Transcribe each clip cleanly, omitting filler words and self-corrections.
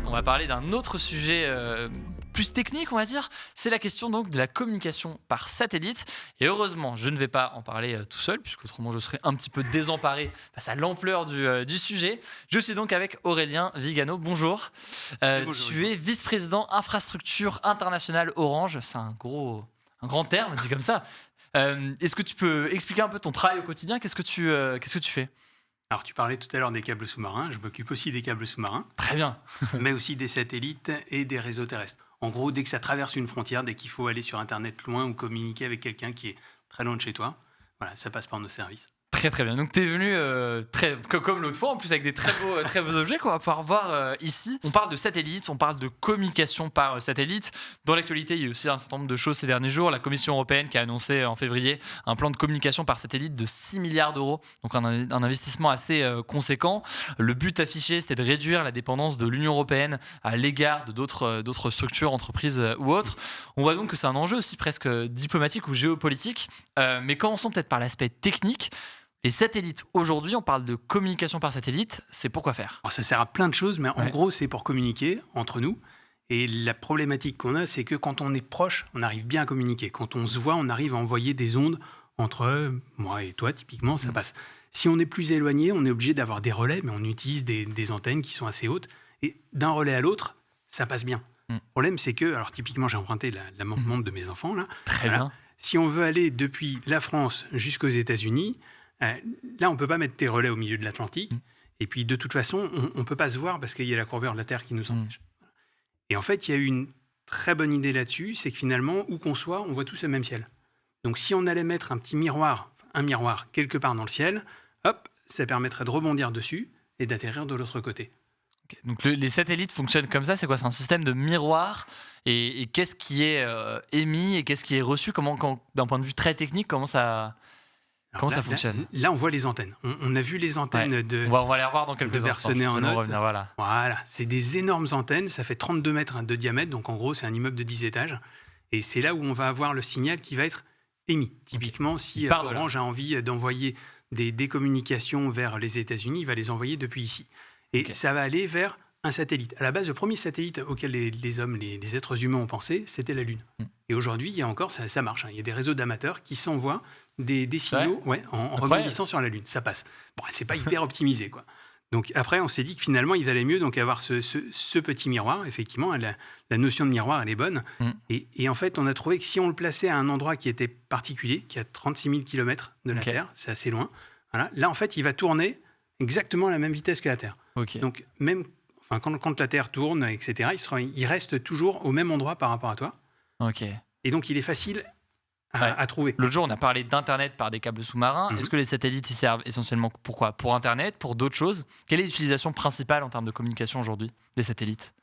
on va parler d'un autre sujet plus technique, on va dire. C'est la question donc de la communication par satellite. Et heureusement, je ne vais pas en parler tout seul, puisque autrement je serais un petit peu désemparé face à l'ampleur du sujet. Je suis donc avec Aurélien Vigano. Bonjour. Bonjour, Tu es vice-président infrastructure internationale Orange. C'est un grand terme, dit comme ça. Est-ce que tu peux expliquer un peu ton travail au quotidien? Qu'est-ce que tu fais? Alors, tu parlais tout à l'heure des câbles sous-marins. Je m'occupe aussi des câbles sous-marins, Très bien. mais aussi des satellites et des réseaux terrestres. En gros, dès que ça traverse une frontière, dès qu'il faut aller sur Internet loin ou communiquer avec quelqu'un qui est très loin de chez toi, voilà, ça passe par nos services. Très très bien. Donc tu es venu comme l'autre fois, en plus avec des très beaux objets qu'on va pouvoir voir ici. On parle de satellites, on parle de communication par satellite. Dans l'actualité, il y a aussi un certain nombre de choses ces derniers jours. La Commission européenne qui a annoncé en février un plan de communication par satellite de 6 milliards d'euros, donc un investissement assez conséquent. Le but affiché, c'était de réduire la dépendance de l'Union européenne à l'égard de d'autres structures, entreprises ou autres. On voit donc que c'est un enjeu aussi presque diplomatique ou géopolitique. Mais commençons peut-être par l'aspect technique. Les satellites, aujourd'hui, on parle de communication par satellite, c'est pour quoi faire? Alors, ça sert à plein de choses, mais en Ouais. gros, c'est pour communiquer entre nous. Et la problématique qu'on a, c'est que quand on est proche, on arrive bien à communiquer. Quand on se voit, on arrive à envoyer des ondes entre moi et toi, typiquement, ça passe. Si on est plus éloigné, on est obligé d'avoir des relais, mais on utilise des antennes qui sont assez hautes. Et d'un relais à l'autre, ça passe bien. Mm. Le problème, c'est que, alors typiquement, j'ai emprunté la montre de mes enfants, là. Très Voilà. bien. Si on veut aller depuis la France jusqu'aux États-Unis, là, on ne peut pas mettre tes relais au milieu de l'Atlantique. Mm. Et puis, de toute façon, on ne peut pas se voir parce qu'il y a la courbure de la Terre qui nous empêche. Et en fait, il y a eu une très bonne idée là-dessus, c'est que finalement, où qu'on soit, on voit tous le même ciel. Donc, si on allait mettre un miroir quelque part dans le ciel, hop, ça permettrait de rebondir dessus et d'atterrir de l'autre côté. Ok. Donc les satellites fonctionnent comme ça, c'est quoi? C'est un système de miroir et qu'est-ce qui est émis et qu'est-ce qui est reçu? D'un point de vue très technique, comment ça Alors là, fonctionne? là, on voit les antennes. On a vu les antennes Ouais. de On va les revoir dans quelques instants. Bercenay en Nous allons note. revenir, voilà. Voilà, c'est des énormes antennes, ça fait 32 mètres de diamètre, donc en gros, c'est un immeuble de 10 étages. Et c'est là où on va avoir le signal qui va être émis. Typiquement, si Il part de là. Orange a envie d'envoyer des communications vers les États-Unis, il va les envoyer depuis ici. Et Ok. ça va aller vers un satellite. À la base, le premier satellite auquel les hommes, les êtres humains ont pensé, c'était la Lune. Mm. Et aujourd'hui, il y a encore, ça marche, hein. Il y a des réseaux d'amateurs qui s'envoient des signaux en Incroyable. rebondissant sur la Lune. Ça passe. Bon, c'est pas hyper optimisé, quoi. Donc après, on s'est dit que finalement, il valait mieux donc avoir ce petit miroir. Effectivement, la notion de miroir, elle est bonne. Mm. Et en fait, on a trouvé que si on le plaçait à un endroit qui était particulier, qui est à 36 000 km de la Ok. Terre, c'est assez loin, voilà, là, en fait, il va tourner exactement à la même vitesse que la Terre. Ok. Donc, quand la Terre tourne, etc., il reste toujours au même endroit par rapport à toi. Ok. Et donc, il est facile Ouais. à trouver. L'autre jour, on a parlé d'Internet par des câbles sous-marins. Mhm. Est-ce que les satellites y servent essentiellement pour quoi? Pour Internet? Pour d'autres choses? Quelle est l'utilisation principale en termes de communication aujourd'hui des satellites?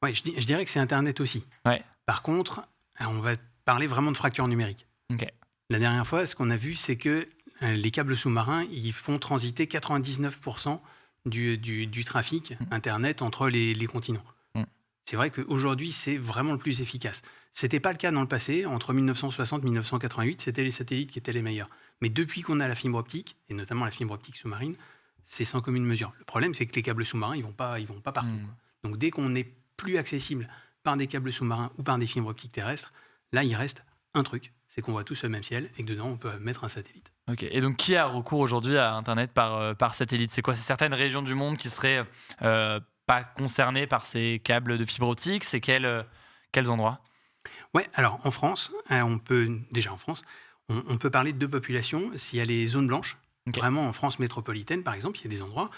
Ouais, je dirais que c'est Internet aussi. Ouais. Par contre, on va parler vraiment de fracture numérique. Ok. La dernière fois, ce qu'on a vu, c'est que les câbles sous-marins, ils font transiter 99% du trafic Internet entre les continents. Mm. C'est vrai qu'aujourd'hui, c'est vraiment le plus efficace. Ce n'était pas le cas dans le passé. Entre 1960 et 1988, c'était les satellites qui étaient les meilleurs. Mais depuis qu'on a la fibre optique, et notamment la fibre optique sous-marine, c'est sans commune mesure. Le problème, c'est que les câbles sous-marins, ils vont pas partout. Mm. Donc dès qu'on n'est plus accessible par des câbles sous-marins ou par des fibres optiques terrestres, là, il reste un truc, c'est qu'on voit tous le même ciel et que dedans, on peut mettre un satellite. Ok. Et donc, qui a recours aujourd'hui à Internet par satellite? C'est quoi? C'est certaines régions du monde qui seraient pas concernées par ces câbles de fibre optique? C'est quels endroits? Ouais, alors en France, on peut parler de deux populations. S'il y a les zones blanches, Ok. vraiment en France métropolitaine, par exemple, il y a des endroits,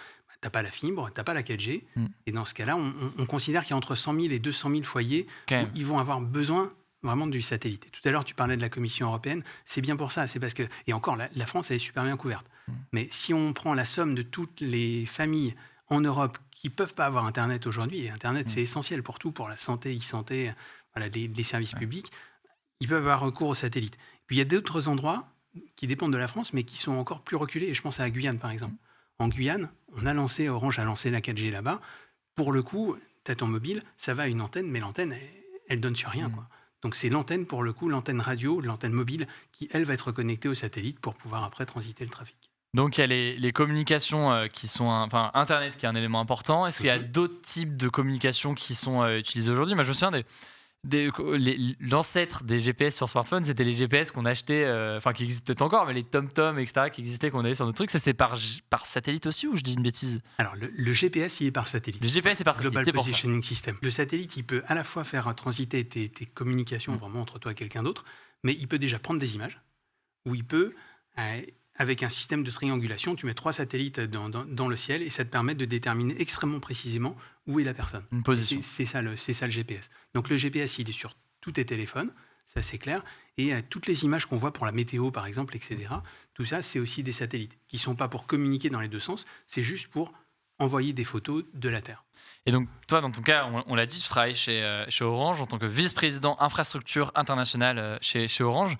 t'as pas la fibre, t'as pas la 4G, Mm. et dans ce cas-là, on considère qu'il y a entre 100 000 et 200 000 foyers Quand où même. ils vont avoir besoin vraiment du satellite. Et tout à l'heure, tu parlais de la Commission européenne, c'est bien pour ça, c'est parce que, et encore, la France, elle est super bien couverte. Mm. Mais si on prend la somme de toutes les familles en Europe qui peuvent pas avoir Internet aujourd'hui, et Internet, c'est essentiel pour tout, pour la santé, e-santé, voilà, les services publics, ils peuvent avoir recours au satellite. Puis il y a d'autres endroits qui dépendent de la France, mais qui sont encore plus reculés, et je pense à la Guyane, par exemple. En Guyane, Orange a lancé la 4G là-bas. Pour le coup, tu as ton mobile, ça va à une antenne, mais l'antenne, elle donne sur rien, quoi. Donc c'est l'antenne, pour le coup, l'antenne radio, l'antenne mobile, qui, elle, va être connectée au satellite pour pouvoir après transiter le trafic. Donc il y a les communications qui sont, enfin Internet qui est un élément important. Est-ce qu'il y a Mhm. d'autres types de communications qui sont utilisés aujourd'hui? Moi je me souviens l'ancêtre des GPS sur smartphone, c'était les GPS qu'on achetait, enfin qui existaient encore, mais les TomTom, etc., qui existaient, qu'on avait sur nos trucs. Ça c'était par satellite aussi ou je dis une bêtise? Alors, le GPS, il est par satellite. Le GPS est par satellite, Global c'est pour ça. Positioning System. Le satellite, il peut à la fois faire transiter tes communications vraiment entre toi et quelqu'un d'autre, mais il peut déjà prendre des images, ou il peut, avec un système de triangulation, tu mets 3 satellites dans le ciel et ça te permet de déterminer extrêmement précisément où est la personne. Une position. C'est ça le GPS. Donc le GPS, il est sur tous tes téléphones, ça c'est clair, et toutes les images qu'on voit pour la météo par exemple, etc., tout ça c'est aussi des satellites qui ne sont pas pour communiquer dans les deux sens, c'est juste pour envoyer des photos de la Terre. Et donc, toi, dans ton cas, on l'a dit, tu travailles chez Orange en tant que vice-président infrastructure internationale chez Orange.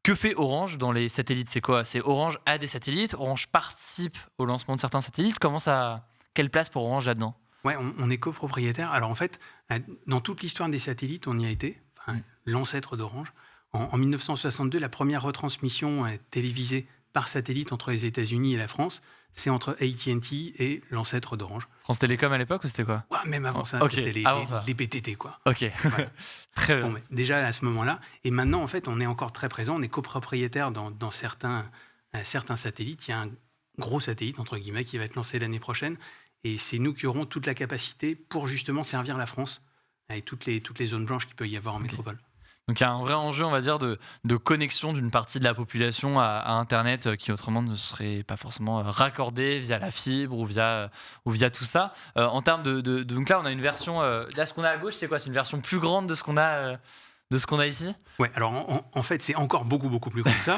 Que fait Orange dans les satellites? C'est quoi? C'est Orange a des satellites, Orange participe au lancement de certains satellites. Quelle place pour Orange là-dedans? Ouais, on est copropriétaire. Alors en fait, dans toute l'histoire des satellites, on y a été, l'ancêtre d'Orange. En 1962, la première retransmission télévisée par satellite entre les États-Unis et la France, c'est entre AT&T et l'ancêtre d'Orange. France Télécom à l'époque ou c'était quoi? Ouais, même avant ça, Ok, c'était avant ça. les BTT, quoi. Ok, Voilà. très bien. Bon, mais déjà à ce moment-là, et maintenant en fait, on est encore très présent, on est copropriétaire dans certains satellites. Il y a un gros satellite, entre guillemets, qui va être lancé l'année prochaine, et c'est nous qui aurons toute la capacité pour justement servir la France et toutes les zones blanches qu'il peut y avoir en métropole. Donc il y a un vrai enjeu, on va dire, de connexion d'une partie de la population à Internet qui autrement ne serait pas forcément raccordée via la fibre ou via tout ça. En termes donc là, on a une version. Là, ce qu'on a à gauche, c'est quoi? C'est une version plus grande de ce qu'on a ici? Ouais, alors en fait, c'est encore beaucoup, beaucoup plus grand que ça.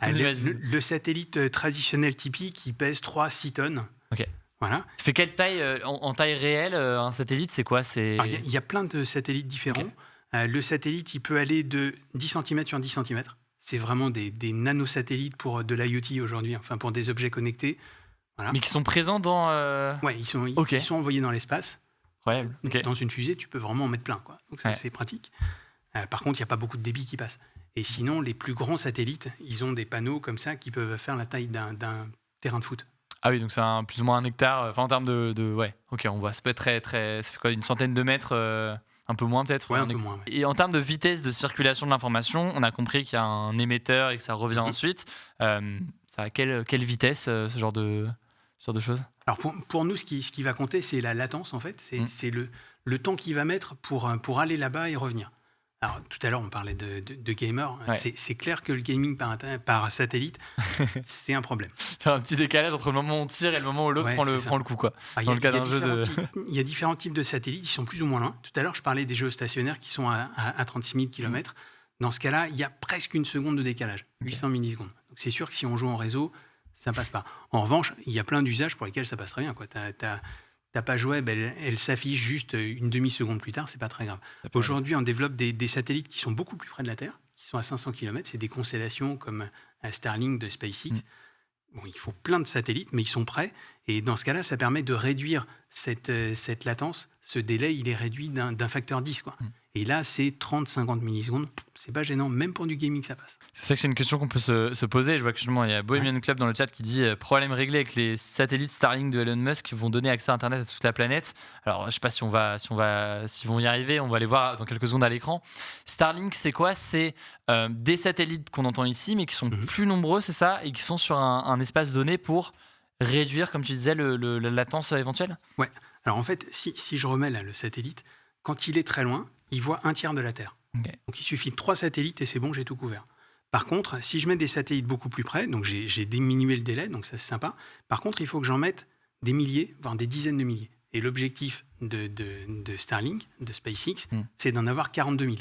Le satellite traditionnel typique, il pèse 3-6 tonnes. Ok. Voilà. Ça fait quelle taille, en taille réelle, un satellite? C'est quoi? Il y a plein de satellites différents. Ok. Le satellite, il peut aller de 10 cm sur 10 cm. C'est vraiment des nanosatellites pour de l'IoT aujourd'hui, enfin pour des objets connectés. Voilà. Mais qui sont présents dans. Ouais, ils sont envoyés dans l'espace. Incroyable. Ok. Dans une fusée, tu peux vraiment en mettre plein, quoi. Donc ça, Ouais. c'est pratique. Par contre, il n'y a pas beaucoup de débit qui passe. Et sinon, les plus grands satellites, ils ont des panneaux comme ça qui peuvent faire la taille d'un terrain de foot. Ah oui, donc c'est plus ou moins 1 hectare. Enfin, en termes de ouais, ok, on voit. Ça peut être ça fait quoi, une centaine de mètres, un peu moins peut-être. Ouais, un peu moins. Ouais. Et en termes de vitesse de circulation de l'information, on a compris qu'il y a un émetteur et que ça revient ensuite. Ça a quelle vitesse, ce genre de choses? Alors pour nous, ce qui va compter, c'est la latence en fait. C'est le temps qu'il va mettre pour aller là-bas et revenir. Alors, tout à l'heure, on parlait de gamers. Ouais. C'est clair que le gaming par satellite, c'est un problème. C'est un petit décalage entre le moment où on tire et le moment où l'autre prend le coup, quoi. Dans le cas d'un jeu Il y a différents types de satellites, ils sont plus ou moins loin. Tout à l'heure, je parlais des géostationnaires qui sont à 36 000 km. Dans ce cas-là, il y a presque une seconde de décalage, 800 millisecondes. Donc, c'est sûr que si on joue en réseau, ça passe pas. En revanche, il y a plein d'usages pour lesquels ça passe très bien, quoi. Ta page web, elle s'affiche juste une demi-seconde plus tard, c'est pas très grave. Aujourd'hui, on développe des satellites qui sont beaucoup plus près de la Terre, qui sont à 500 km. C'est des constellations comme Starlink de SpaceX. Bon, il faut plein de satellites, mais ils sont prêts. Et dans ce cas-là, ça permet de réduire cette latence. Ce délai, il est réduit d'un facteur 10, quoi. Et là, c'est 30-50 millisecondes. C'est pas gênant, même pour du gaming, ça passe. C'est ça que c'est une question qu'on peut se poser. Je vois que justement, il y a Bohemian Club dans le chat qui dit problème réglé avec les satellites Starlink de Elon Musk qui vont donner accès à Internet à toute la planète. Alors, je sais pas s'ils vont y arriver. On va les voir dans quelques secondes à l'écran. Starlink, c'est quoi? C'est des satellites qu'on entend ici, mais qui sont plus nombreux, c'est ça, et qui sont sur un espace donné pour réduire, comme tu disais, la latence éventuelle? Ouais. Alors en fait, si je remets là le satellite, quand il est très loin, il voit un tiers de la Terre. Okay. Donc il suffit de 3 satellites et c'est bon, j'ai tout couvert. Par contre, si je mets des satellites beaucoup plus près, donc j'ai diminué le délai, donc ça c'est sympa. Par contre, il faut que j'en mette des milliers, voire des dizaines de milliers. Et l'objectif de Starlink, de SpaceX, c'est d'en avoir 42 000.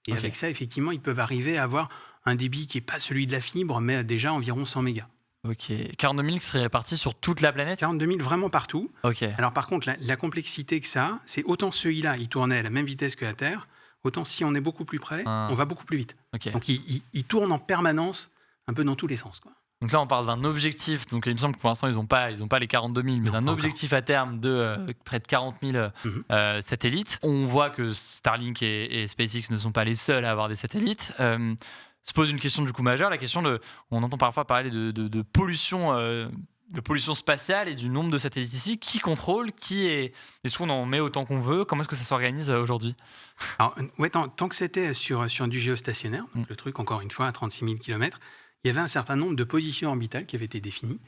Et avec ça, effectivement, ils peuvent arriver à avoir un débit qui n'est pas celui de la fibre, mais déjà environ 100 mégas. Ok. 42 000 qui seraient répartis sur toute la planète? 42 000 vraiment partout. Ok. Alors par contre, la complexité que ça a, c'est autant celui-là, il tournait à la même vitesse que la Terre, autant si on est beaucoup plus près, on va beaucoup plus vite. Okay. Donc il tourne en permanence, un peu dans tous les sens, quoi. Donc là, on parle d'un objectif. Donc il me semble que pour l'instant, ils n'ont pas les 42 000, mais d'un objectif à terme de près de 40 000 satellites. On voit que Starlink et SpaceX ne sont pas les seuls à avoir des satellites. se pose une question du coup majeure, la question on entend parfois parler de pollution. De pollution spatiale et du nombre de satellites ici, qui contrôle, est-ce qu'on en met autant qu'on veut, comment est-ce que ça s'organise aujourd'hui? Alors, ouais, tant que c'était sur du géostationnaire, donc le truc, encore une fois, à 36 000 km, il y avait un certain nombre de positions orbitales qui avaient été définies,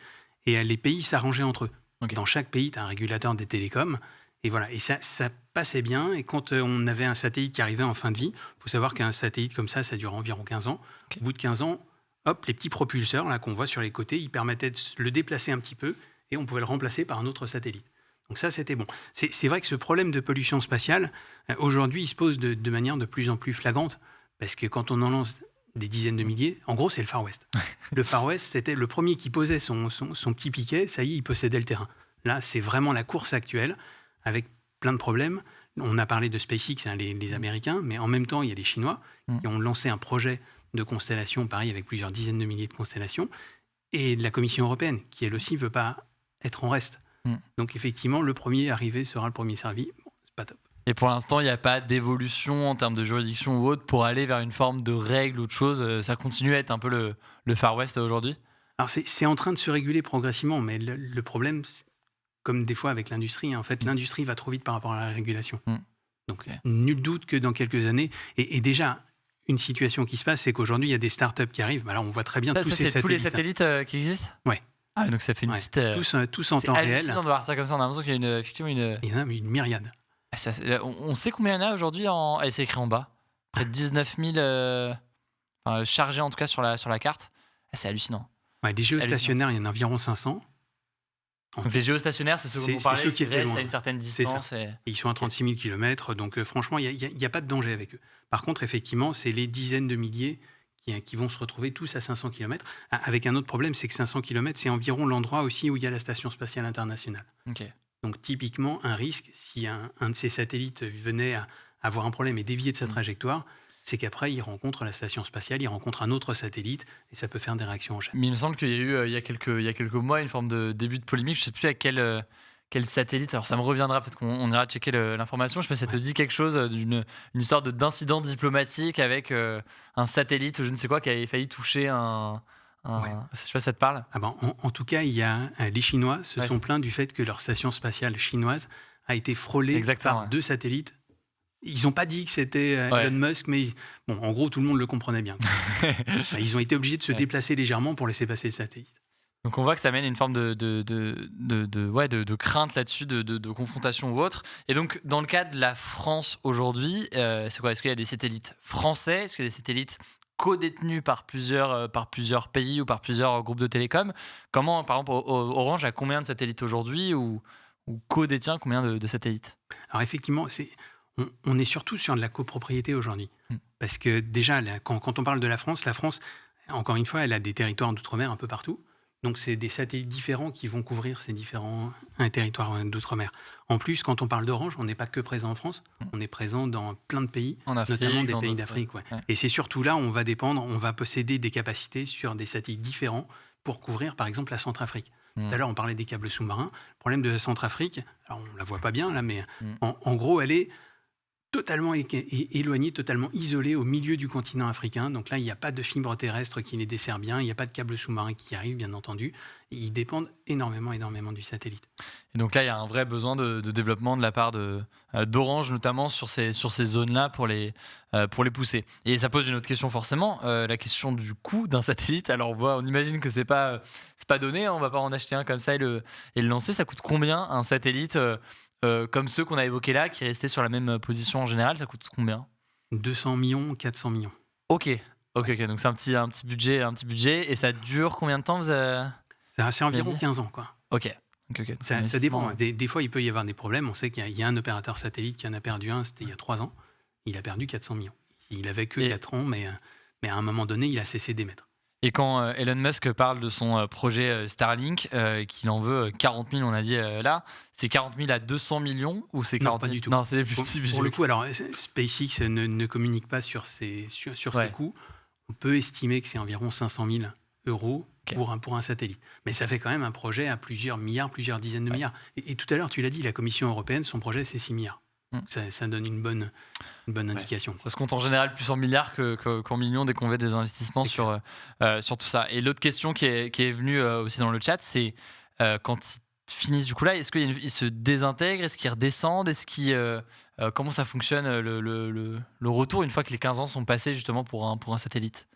et les pays s'arrangeaient entre eux. Ok. Dans chaque pays, tu as un régulateur des télécoms, et voilà, et ça passait bien, et quand on avait un satellite qui arrivait en fin de vie, il faut savoir qu'un satellite comme ça dure environ 15 ans. Ok. Au bout de 15 ans, hop, les petits propulseurs là, qu'on voit sur les côtés, ils permettaient de le déplacer un petit peu, et on pouvait le remplacer par un autre satellite. Donc ça, c'était bon. C'est vrai que ce problème de pollution spatiale, aujourd'hui, il se pose de manière de plus en plus flagrante, parce que quand on en lance des dizaines de milliers, en gros, c'est le Far West. Le Far West, c'était le premier qui posait son petit piquet, ça y est, il possédait le terrain. Là, c'est vraiment la course actuelle, avec plein de problèmes. On a parlé de SpaceX, les Américains, mais en même temps, il y a les Chinois qui ont lancé un projet de constellation, pareil, avec plusieurs dizaines de milliers de constellations, et de la Commission européenne, qui elle aussi ne veut pas être en reste. Donc effectivement, le premier arrivé sera le premier servi. Bon, c'est pas top. Et pour l'instant, il n'y a pas d'évolution en termes de juridiction ou autre pour aller vers une forme de règle ou de chose. Ça continue à être un peu le Far West aujourd'hui? Alors c'est en train de se réguler progressivement, mais le problème, comme des fois avec l'industrie, en fait, l'industrie va trop vite par rapport à la régulation. Donc nul doute que dans quelques années, et déjà, une situation qui se passe, c'est qu'aujourd'hui, il y a des startups qui arrivent. Alors, on voit très bien tous ces satellites. Tous les satellites qui existent? Ouais. Ah, donc ça fait une petite. Tous en temps réel. C'est hallucinant de voir ça comme ça. On a l'impression qu'il y a effectivement une. Il y en a une myriade. On sait combien il y en a aujourd'hui c'est écrit en bas. Près de 19 000 chargés en tout cas sur la carte. C'est hallucinant. Ouais, des géostationnaires, il y en a environ 500. Donc les géostationnaires, c'est ceux dont on parlait, qui restent à une certaine distance. Et ils sont à 36 000 km, donc franchement, il n'y a pas de danger avec eux. Par contre, effectivement, c'est les dizaines de milliers qui vont se retrouver tous à 500 km. Avec un autre problème, c'est que 500 km, c'est environ l'endroit aussi où il y a la Station spatiale internationale. Okay. Donc typiquement, un risque, si un de ces satellites venait à avoir un problème et dévier de sa trajectoire, c'est qu'après, il rencontre la station spatiale, il rencontre un autre satellite, et ça peut faire des réactions en chaîne. Mais il me semble qu'il y a eu, il y a quelques mois, une forme de début de polémique. Je ne sais plus à quel satellite. Alors, ça me reviendra, peut-être qu'on ira checker l'information. Je sais pas si ça te dit quelque chose d'une sorte d'incident diplomatique avec un satellite ou je ne sais quoi qui avait failli toucher un... Je sais pas si ça te parle. En tout cas, il y a les Chinois se sont plaints du fait que leur station spatiale chinoise a été frôlée par 2 satellites. Ils n'ont pas dit que c'était Elon Musk, mais en gros, tout le monde le comprenait bien. Ils ont été obligés de se déplacer légèrement pour laisser passer le satellite. Donc on voit que ça mène une forme de crainte là-dessus, de confrontation ou autre. Et donc, dans le cas de la France aujourd'hui, c'est quoi? Est-ce qu'il y a des satellites français? Est-ce qu'il y a des satellites co-détenus par plusieurs pays ou par plusieurs groupes de télécoms? Comment, par exemple, Orange a combien de satellites aujourd'hui ou co-détient combien de satellites? Alors effectivement, on est surtout sur de la copropriété aujourd'hui. Parce que déjà, quand on parle de la France, encore une fois, elle a des territoires d'outre-mer un peu partout. Donc, c'est des satellites différents qui vont couvrir ces différents territoires d'outre-mer. En plus, quand on parle d'Orange, on n'est pas que présent en France, on est présent dans plein de pays, notamment des pays d'Afrique. Ouais. Et c'est surtout là où on va posséder des capacités sur des satellites différents pour couvrir, par exemple, la Centrafrique. Tout à l'heure, on parlait des câbles sous-marins. Le problème de la Centrafrique, alors on ne la voit pas bien là, mais en gros, elle est totalement éloignée, totalement isolée au milieu du continent africain. Donc là, il n'y a pas de fibre terrestre qui les dessert bien, il n'y a pas de câbles sous-marins qui arrivent, bien entendu. Et ils dépendent énormément du satellite. Et donc là, il y a un vrai besoin de développement de la part d'Orange, notamment sur ces zones-là, pour les pousser. Et ça pose une autre question forcément, la question du coût d'un satellite. Alors on imagine que c'est pas donné, hein, on ne va pas en acheter un comme ça et le lancer. Ça coûte combien un satellite comme ceux qu'on a évoqués là, qui restaient sur la même position en général? Ça coûte combien? 200 millions, 400 millions. Ok. Donc c'est un petit budget. Et ça dure combien de temps C'est environ 15 ans, quoi. Ok. Ça dépend. Des fois, il peut y avoir des problèmes. On sait qu'il y a un opérateur satellite qui en a perdu un, c'était il y a 3 ans. Il a perdu 400 millions. Il avait que 4 ans, mais à un moment donné, il a cessé d'émettre. Et quand Elon Musk parle de son projet Starlink, qu'il en veut 40 000, on a dit là, c'est 40 000 à 200 millions ou c'est 40 000? Non, pas du tout. Non, c'est des plus petits budgets. Pour le coup, alors SpaceX ne communique pas sur ses coûts. On peut estimer que c'est environ 500 000 euros pour un satellite. Mais ça fait quand même un projet à plusieurs milliards, plusieurs dizaines de milliards. Et tout à l'heure, tu l'as dit, la Commission européenne, son projet, c'est 6 milliards. Ça donne une bonne indication. Ça se compte en général plus en milliards qu'en millions dès qu'on fait des investissements sur tout ça. Et l'autre question qui est venue aussi dans le chat, c'est quand ils finissent du coup là, est-ce qu'ils se désintègrent, est-ce qu'ils redescendent, comment ça fonctionne le retour une fois que les 15 ans sont passés justement pour un satellite?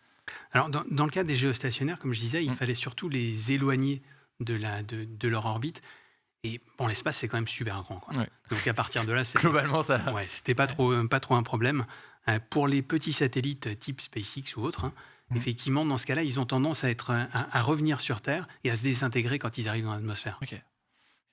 Alors, dans le cas des géostationnaires, comme je disais, il fallait surtout les éloigner de leur orbite. Et bon, l'espace, c'est quand même super grand, quoi. Ouais. Donc, à partir de là, Globalement, ça. ouais, c'était pas trop un problème. Pour les petits satellites type SpaceX ou autres, effectivement, dans ce cas-là, ils ont tendance à revenir sur Terre et à se désintégrer quand ils arrivent dans l'atmosphère. Ok.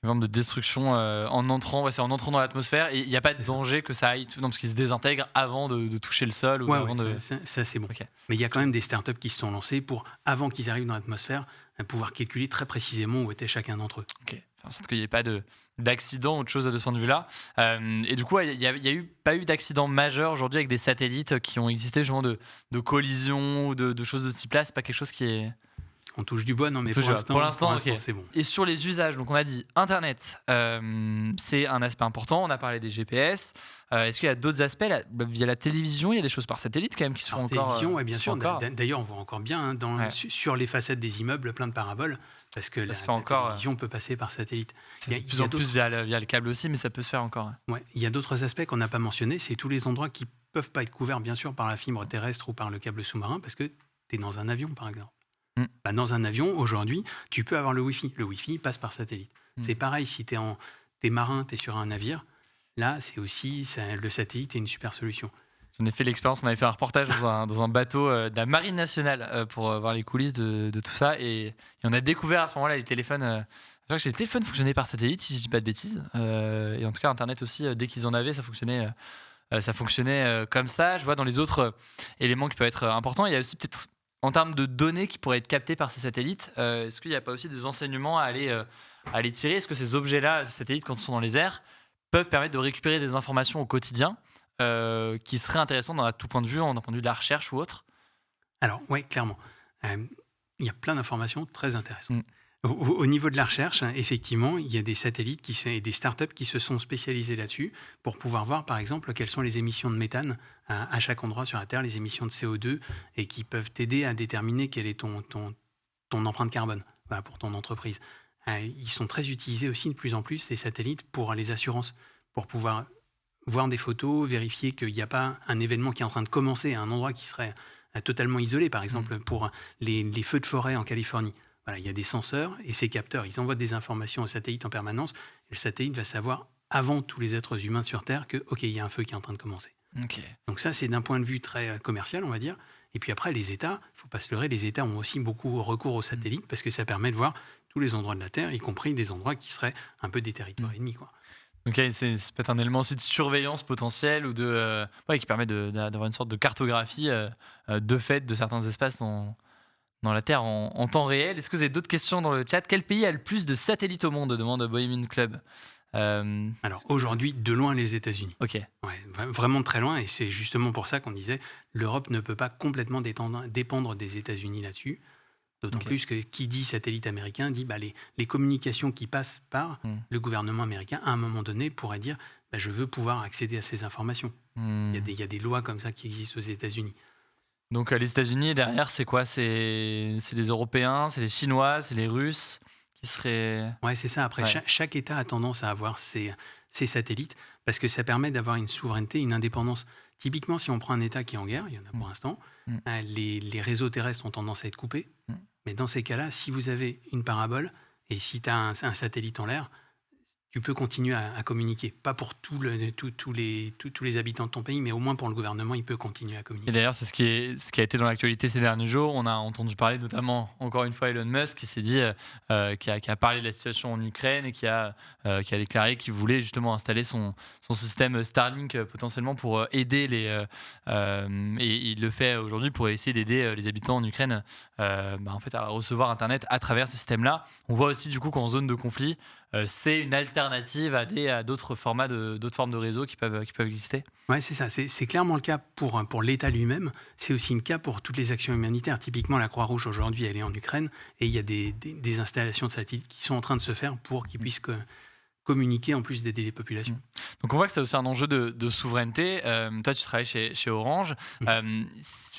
Une forme de destruction en entrant, c'est en entrant dans l'atmosphère et il n'y a pas de danger que ça aille, non, parce qu'ils se désintègrent avant de toucher le sol. Ou avant de... ça, c'est bon. Okay. Mais il y a quand même des startups qui se sont lancées pour, avant qu'ils arrivent dans l'atmosphère, pouvoir calculer très précisément où était chacun d'entre eux. Ok. Enfin, c'est qu'il n'y ait pas d'accident ou de choses de ce point de vue-là. Et du coup, il n'y a pas eu d'accident majeur aujourd'hui avec des satellites qui ont existé, genre de collisions ou de choses de ce type-là. C'est pas quelque chose qui est... On touche du bois, non, mais pour l'instant, okay. C'est bon. Et sur les usages, donc on a dit Internet, c'est un aspect important. On a parlé des GPS. Est-ce qu'il y a d'autres aspects via la télévision? Il y a des choses par satellite quand même qui se font encore. Télévision, oui, bien sûr. D'ailleurs, on voit encore bien sur les façades des immeubles plein de paraboles, parce que la télévision peut passer par satellite. Il y a de plus en plus via le câble aussi, mais ça peut se faire encore. Ouais. Il y a d'autres aspects qu'on n'a pas mentionnés. C'est tous les endroits qui ne peuvent pas être couverts, bien sûr, par la fibre terrestre ou par le câble sous-marin, parce que tu es dans un avion, par exemple. Dans un avion, aujourd'hui, tu peux avoir le Wi-Fi. Le Wi-Fi passe par satellite. C'est pareil, si tu es marin, tu es sur un navire, là, c'est aussi le satellite est une super solution. J'en ai fait l'expérience, on avait fait un reportage dans un bateau de la Marine nationale pour voir les coulisses de tout ça. Et on a découvert à ce moment-là les téléphones. Je crois que les téléphones fonctionnaient par satellite, si je ne dis pas de bêtises. Et en tout cas, Internet aussi, dès qu'ils en avaient, ça fonctionnait. Comme ça. Je vois dans les autres éléments qui peuvent être importants, il y a aussi peut-être en termes de données qui pourraient être captées par ces satellites, est-ce qu'il n'y a pas aussi des enseignements à aller tirer? Est-ce que ces objets-là, ces satellites, quand ils sont dans les airs, peuvent permettre de récupérer des informations au quotidien qui seraient intéressantes d'un tout point de vue, d'un point de vue de la recherche ou autre? Alors, oui, clairement. Il y a plein d'informations très intéressantes. Au niveau de la recherche, effectivement, il y a des satellites et des startups qui se sont spécialisés là-dessus pour pouvoir voir, par exemple, quelles sont les émissions de méthane à chaque endroit sur la Terre, les émissions de CO2, et qui peuvent t'aider à déterminer quelle est ton empreinte carbone pour ton entreprise. Ils sont très utilisés aussi de plus en plus, les satellites, pour les assurances, pour pouvoir voir des photos, vérifier qu'il n'y a pas un événement qui est en train de commencer à un endroit qui serait totalement isolé, par exemple, pour les feux de forêt en Californie. Voilà, il y a des senseurs et ces capteurs, ils envoient des informations au satellite en permanence. Et le satellite va savoir, avant tous les êtres humains sur Terre, il y a un feu qui est en train de commencer. Okay. Donc ça, c'est d'un point de vue très commercial, on va dire. Et puis après, les États, il ne faut pas se leurrer, les États ont aussi beaucoup recours aux satellites parce que ça permet de voir tous les endroits de la Terre, y compris des endroits qui seraient un peu des territoires ennemis, quoi. Donc c'est peut-être un élément aussi de surveillance potentielle ou qui permet d'avoir une sorte de cartographie de fait de certains espaces dans la Terre en temps réel. Est-ce que vous avez d'autres questions dans le chat? Quel pays a le plus de satellites au monde, demande Bohemian Club. Alors aujourd'hui, de loin les États-Unis. Ok. Ouais, vraiment très loin, et c'est justement pour ça qu'on disait l'Europe ne peut pas complètement dépendre des États-Unis là-dessus. D'autant plus que qui dit satellite américain dit les communications qui passent par le gouvernement américain à un moment donné pourrait dire je veux pouvoir accéder à ces informations. Il y a des lois comme ça qui existent aux États-Unis. Donc les États-Unis, derrière, c'est quoi? C'est les Européens, c'est les Chinois, c'est les Russes qui seraient... Ouais, c'est ça. Après, chaque État a tendance à avoir ses satellites parce que ça permet d'avoir une souveraineté, une indépendance. Typiquement, si on prend un État qui est en guerre, il y en a pour l'instant, les réseaux terrestres ont tendance à être coupés. Mais dans ces cas-là, si vous avez une parabole et si tu as un satellite en l'air, tu peux continuer à communiquer. Pas pour tous les habitants de ton pays, mais au moins pour le gouvernement, il peut continuer à communiquer. Et d'ailleurs, c'est ce qui a été dans l'actualité ces derniers jours. On a entendu parler notamment, encore une fois, Elon Musk, qui s'est dit, qui a parlé de la situation en Ukraine et qui a déclaré qu'il voulait justement installer son système Starlink potentiellement pour aider et il le fait aujourd'hui pour essayer d'aider les habitants en Ukraine en fait, à recevoir Internet à travers ces systèmes-là. On voit aussi du coup qu'en zone de conflit, c'est une alternative à d'autres formats, d'autres formes de réseaux qui peuvent exister. Oui, c'est ça. C'est clairement le cas pour l'État lui-même. C'est aussi le cas pour toutes les actions humanitaires. Typiquement, la Croix-Rouge, aujourd'hui, elle est en Ukraine et il y a des installations de satellites qui sont en train de se faire pour qu'ils puissent communiquer en plus d'aider les populations. Donc on voit que c'est aussi un enjeu de souveraineté. Toi, tu travailles chez Orange.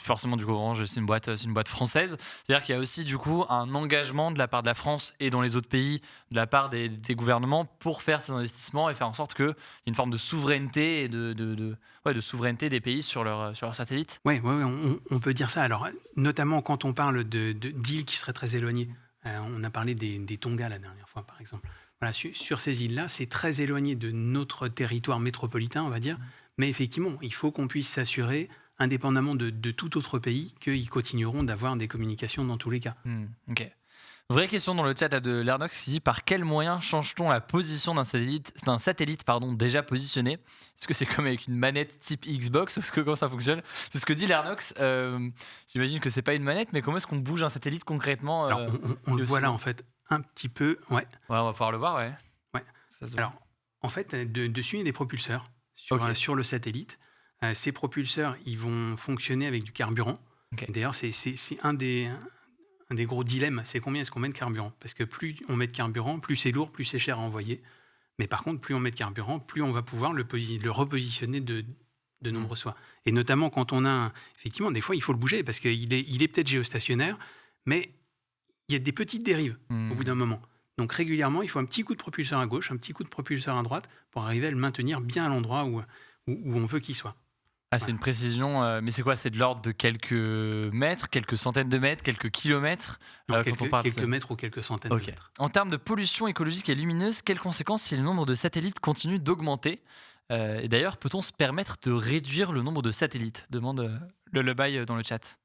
Forcément, du coup, Orange, c'est une boîte française. C'est-à-dire qu'il y a aussi, du coup, un engagement de la part de la France et dans les autres pays, de la part des gouvernements pour faire ces investissements et faire en sorte qu'il y ait une forme de souveraineté et de souveraineté des pays sur leurs satellites. Oui, on peut dire ça. Alors, notamment quand on parle d'îles qui seraient très éloignées. On a parlé des Tonga la dernière fois, par exemple. Voilà, sur ces îles-là, c'est très éloigné de notre territoire métropolitain, on va dire. Mais effectivement, il faut qu'on puisse s'assurer, indépendamment de tout autre pays, qu'ils continueront d'avoir des communications dans tous les cas. Ok. Vraie question dans le chat à de Lernox qui dit par quels moyens change-t-on la position d'un satellite déjà positionné? Est-ce que c'est comme avec une manette type Xbox? Est-ce que comment ça fonctionne? C'est ce que dit Lernox. J'imagine que c'est pas une manette, mais comment est-ce qu'on bouge un satellite concrètement? Alors, on le voit là, en fait, un petit peu. Ouais. Ouais, on va pouvoir le voir, ouais. Ça se voit. Alors, en fait, dessus, il y a des propulseurs sur le satellite. Ces propulseurs, ils vont fonctionner avec du carburant. Okay. D'ailleurs, c'est un des gros dilemmes, c'est combien est-ce qu'on met de carburant? Parce que plus on met de carburant, plus c'est lourd, plus c'est cher à envoyer. Mais par contre, plus on met de carburant, plus on va pouvoir le repositionner de nombreuses fois. Et notamment quand on a... Effectivement, des fois, il faut le bouger parce qu'il est peut-être géostationnaire, mais il y a des petites dérives au bout d'un moment. Donc régulièrement, il faut un petit coup de propulseur à gauche, un petit coup de propulseur à droite pour arriver à le maintenir bien à l'endroit où on veut qu'il soit. Ah, c'est une précision, mais c'est quoi? C'est de l'ordre de quelques mètres, quelques centaines de mètres, quelques kilomètres? Non, quelques mètres ou quelques centaines de mètres. En termes de pollution écologique et lumineuse, quelles conséquences si le nombre de satellites continue d'augmenter? Et d'ailleurs, peut-on se permettre de réduire le nombre de satellites? Demande le bail dans le chat.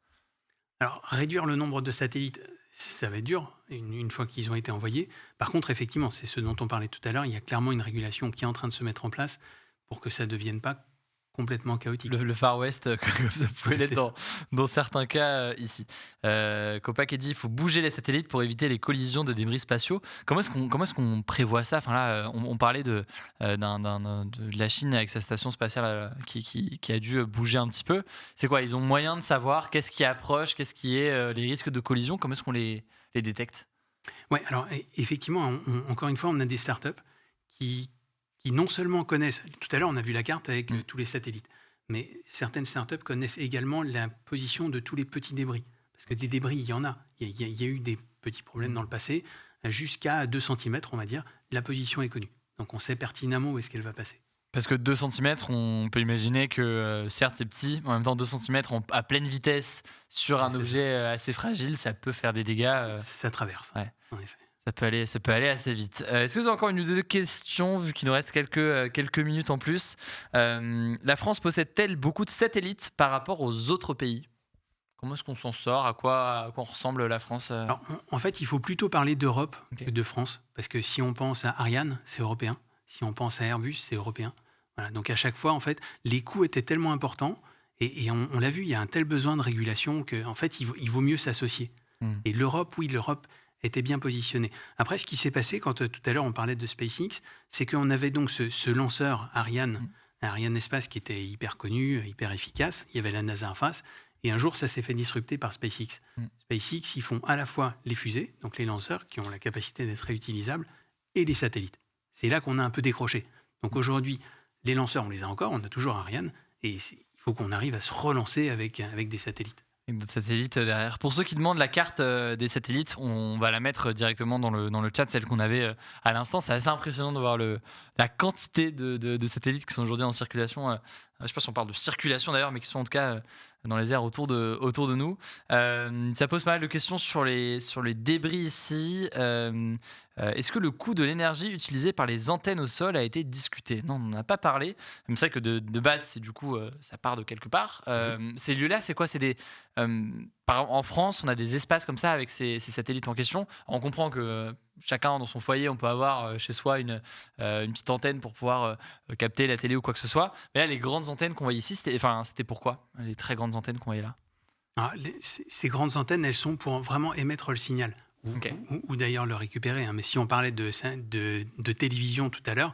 Alors, réduire le nombre de satellites, ça va être dur, une fois qu'ils ont été envoyés. Par contre, effectivement, c'est ce dont on parlait tout à l'heure, il y a clairement une régulation qui est en train de se mettre en place pour que ça ne devienne pas complètement chaotique. Le Far West, comme ça pouvait l'être dans certains cas ici. Copac dit il faut bouger les satellites pour éviter les collisions de débris spatiaux. Comment est-ce qu'on prévoit ça? Enfin là, on parlait de la Chine avec sa station spatiale qui a dû bouger un petit peu. C'est quoi? Ils ont moyen de savoir qu'est-ce qui approche, qu'est-ce qui est les risques de collision? Comment est-ce qu'on les détecte? Ouais, alors effectivement, encore une fois, on a des startups qui non seulement connaissent, tout à l'heure on a vu la carte avec tous les satellites, mais certaines startups connaissent également la position de tous les petits débris. Parce que des débris, il y en a. Il y a eu des petits problèmes dans le passé. Jusqu'à 2 cm, on va dire, la position est connue. Donc on sait pertinemment où est-ce qu'elle va passer. Parce que 2 cm, on peut imaginer que certes c'est petit, mais en même temps 2 cm à pleine vitesse sur un objet assez fragile, ça peut faire des dégâts. Ça traverse, ouais. En effet. Ça peut aller assez vite. Est-ce que vous avez encore une ou deux questions, vu qu'il nous reste quelques minutes en plus? La France possède-t-elle beaucoup de satellites par rapport aux autres pays? Comment est-ce qu'on s'en sort? À quoi ressemble la France? Alors, en fait, il faut plutôt parler d'Europe que de France. Parce que si on pense à Ariane, c'est européen. Si on pense à Airbus, c'est européen. Voilà, donc à chaque fois, en fait, les coûts étaient tellement importants. Et on l'a vu, il y a un tel besoin de régulation qu'en fait, il vaut mieux s'associer. Et l'Europe, oui, l'Europe était bien positionné. Après, ce qui s'est passé, quand tout à l'heure on parlait de SpaceX, c'est qu'on avait donc ce lanceur Ariane Espace qui était hyper connu, hyper efficace. Il y avait la NASA en face. Et un jour, ça s'est fait disrupter par SpaceX. SpaceX, ils font à la fois les fusées, donc les lanceurs qui ont la capacité d'être réutilisables, et les satellites. C'est là qu'on a un peu décroché. Donc aujourd'hui, les lanceurs, on les a encore, on a toujours Ariane, et il faut qu'on arrive à se relancer avec des satellites. Avec d'autres satellites derrière. Pour ceux qui demandent la carte des satellites, on va la mettre directement dans le chat, celle qu'on avait à l'instant. C'est assez impressionnant de voir la quantité de satellites qui sont aujourd'hui en circulation. Je ne sais pas si on parle de circulation d'ailleurs, mais qui sont en tout cas dans les airs autour de nous. Ça pose pas mal de questions sur les débris ici. Est-ce que le coût de l'énergie utilisée par les antennes au sol a été discuté? Non, on n'en a pas parlé. Mais c'est vrai que de base, c'est du coup, ça part de quelque part. Ces lieux-là, c'est quoi? C'est des... par exemple, en France, on a des espaces comme ça avec ces satellites en question. On comprend que chacun dans son foyer, on peut avoir chez soi une petite antenne pour pouvoir capter la télé ou quoi que ce soit. Mais là, les grandes antennes qu'on voit ici, c'était pourquoi? Les très grandes antennes qu'on voyait là. Alors, ces grandes antennes, elles sont pour vraiment émettre le signal. Ou d'ailleurs le récupérer. Mais si on parlait de télévision tout à l'heure,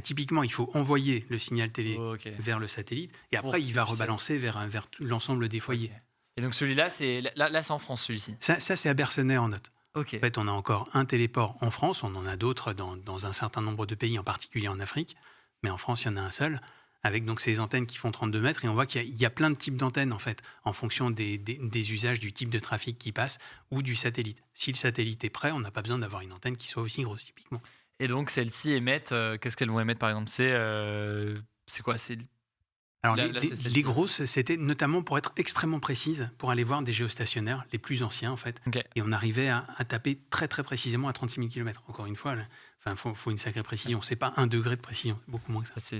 typiquement, il faut envoyer le signal télé vers le satellite et après, il va rebalancer vers l'ensemble des foyers. Et donc celui-là, c'est en France, celui-ci? Ça c'est à Bercenay en Note. En fait, on a encore un téléport en France, on en a d'autres dans un certain nombre de pays, en particulier en Afrique. mais en France, il y en a un seul, avec donc ces antennes qui font 32 mètres, et on voit qu'il y a plein de types d'antennes, en fait, en fonction des usages, du type de trafic qui passe, ou du satellite. Si le satellite est prêt, on n'a pas besoin d'avoir une antenne qui soit aussi grosse, typiquement. Et donc, celles-ci émettent, qu'est-ce qu'elles vont émettre, par exemple? C'est quoi? C'est Alors, là, c'est les celle-ci. grosses, c'était notamment pour être extrêmement précise, pour aller voir des géostationnaires, les plus anciens, en fait. OK. Et on arrivait à taper très, très précisément à 36 000 km. Encore une fois, faut une sacrée précision. C'est pas 1 degré de précision, c'est beaucoup moins que ça.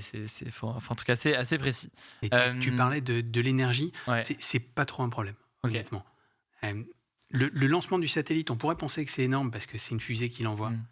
Enfin, en tout cas, c'est assez précis. Et tu parlais de l'énergie, Ouais, c'est pas trop un problème, OK. honnêtement. Euh, le lancement du satellite, on pourrait penser que c'est énorme parce que c'est une fusée qui l'envoie. Mmh.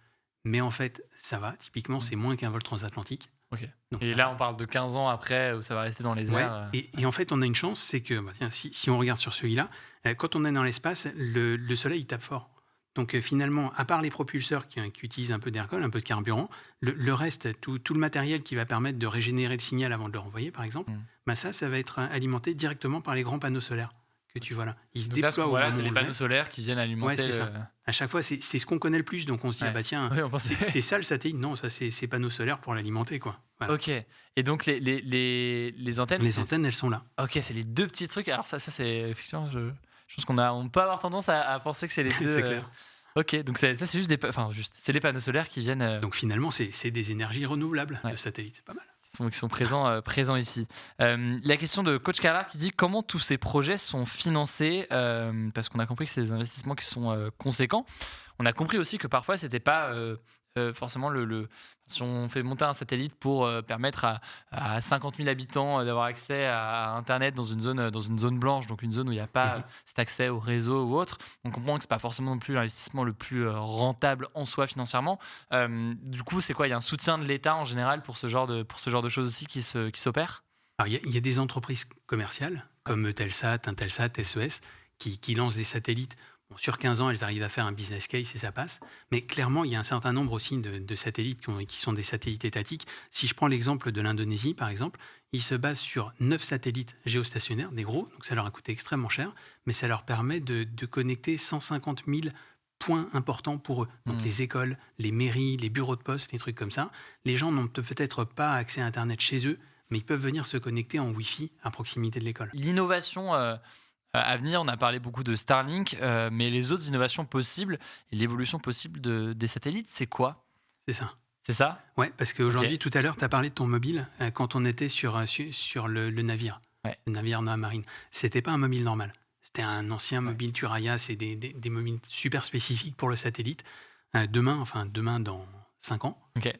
Mais en fait, ça va. Typiquement, Mmh. c'est moins qu'un vol transatlantique. OK. Donc, Et là, on parle de 15 ans après où ça va rester dans les ouais, airs, et en fait, on a une chance, c'est que, tiens, si on regarde sur celui-là, quand on est dans l'espace, le soleil il tape fort. Donc finalement, à part les propulseurs qui utilisent un peu d'ergol, un peu de carburant, le reste, tout le matériel qui va permettre de régénérer le signal avant de le renvoyer, par exemple, Mmh. ça va être alimenté directement par les grands panneaux solaires que tu vois là. Ils se Donc là, ce qu'on déploient au voit là, moment c'est où les on le panneaux met. solaires qui viennent Ouais, alimenter c'est ça. À chaque fois, c'est ce qu'on connaît le plus, donc on se dit, Ouais. ah bah tiens, Oui, on pensait. c'est ça le satellite? Non, ça c'est panneaux solaires pour l'alimenter, quoi. Voilà. OK. Et donc les antennes, Les antennes, elles sont là. OK, c'est les 2 petits trucs. Alors ça c'est effectivement, je pense on peut avoir tendance à penser que c'est les 2. C'est clair. OK, donc c'est juste c'est les panneaux solaires qui viennent, Donc finalement, c'est des énergies renouvelables, ouais, le satellite, c'est pas mal. qui sont présents ici. La question de coach Carla qui dit: «Comment tous ces projets sont financés?» Parce qu'on a compris que c'est des investissements qui sont, conséquents. On a compris aussi que parfois c'était pas, forcément si on fait monter un satellite pour, permettre à 50 000 habitants, d'avoir accès à internet dans une zone blanche, donc une zone où il y a pas, Mhm. cet accès au réseau ou autre. On comprend que c'est pas forcément non plus l'investissement le plus, rentable en soi financièrement. Du coup, c'est quoi? Il y a un soutien de l'État en général pour ce genre de choses aussi qui s'opèrent? Alors il y a des entreprises commerciales, Ouais. comme Eutelsat, Intelsat, SES, qui lancent des satellites. Bon, sur 15 ans, elles arrivent à faire un business case et ça passe. Mais clairement, il y a un certain nombre aussi de satellites qui sont des satellites étatiques. Si je prends l'exemple de l'Indonésie, par exemple, ils se basent sur 9 satellites géostationnaires, des gros, donc ça leur a coûté extrêmement cher, mais ça leur permet de connecter 150 000 points importants pour eux. Donc Mmh. les écoles, les mairies, les bureaux de poste, les trucs comme ça. Les gens n'ont peut-être pas accès à Internet chez eux, mais ils peuvent venir se connecter en Wi-Fi à proximité de l'école. L'innovation, à venir, on a parlé beaucoup de Starlink, mais les autres innovations possibles et l'évolution possible des satellites, c'est quoi? C'est ça. C'est ça? Ouais, parce OK. qu'aujourd'hui, tout à l'heure, tu as parlé de ton mobile quand on était sur le navire, Ouais, le navire marine. C'était pas un mobile normal. C'était un ancien ouais. mobile Turaya. C'est des mobiles super spécifiques pour le satellite. Demain, dans 5 ans, OK.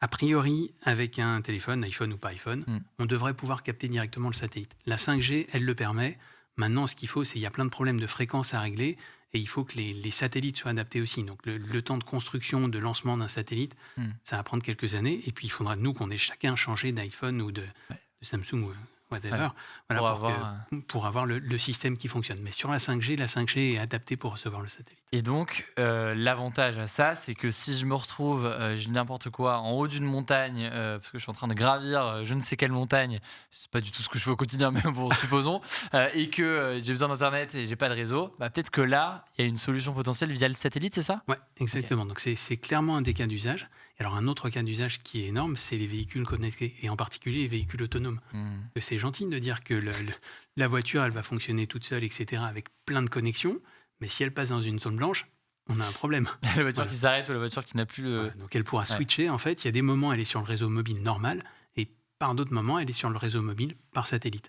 a priori, avec un téléphone, iPhone ou pas iPhone, Mmh. on devrait pouvoir capter directement le satellite. La 5G, elle le permet. Maintenant, ce qu'il faut, c'est qu'il y a plein de problèmes de fréquence à régler et il faut que les satellites soient adaptés aussi. Donc, le temps de construction, de lancement d'un satellite, Mmh. ça va prendre quelques années. Et puis, il faudra, nous, qu'on ait chacun changé d'iPhone ou de Ouais, Samsung ou whatever, ouais. voilà, Pour avoir, pour avoir le système qui fonctionne. Mais sur la 5G est adaptée pour recevoir le satellite. et donc, l'avantage à ça, c'est que si je me retrouve, je dis n'importe quoi, en haut d'une montagne, parce que je suis en train de gravir, je ne sais quelle montagne, c'est pas du tout ce que je fais au quotidien, mais bon, supposons, et que, j'ai besoin d'internet et j'ai pas de réseau, bah, peut-être que là, il y a une solution potentielle via le satellite, c'est ça? Ouais, OK. exactement. Donc c'est clairement un des cas d'usage. Et alors un autre cas d'usage qui est énorme, c'est les véhicules connectés, et en particulier les véhicules autonomes. Mmh. Parce que c'est gentil de dire que la voiture, elle va fonctionner toute seule, etc., avec plein de connexions, mais si elle passe dans une zone blanche, on a un problème. La voiture Voilà. qui s'arrête ou la voiture qui n'a plus le Voilà. Donc elle pourra ouais. switcher, en fait. Il y a des moments, elle est sur le réseau mobile normal, et par d'autres moments, elle est sur le réseau mobile par satellite.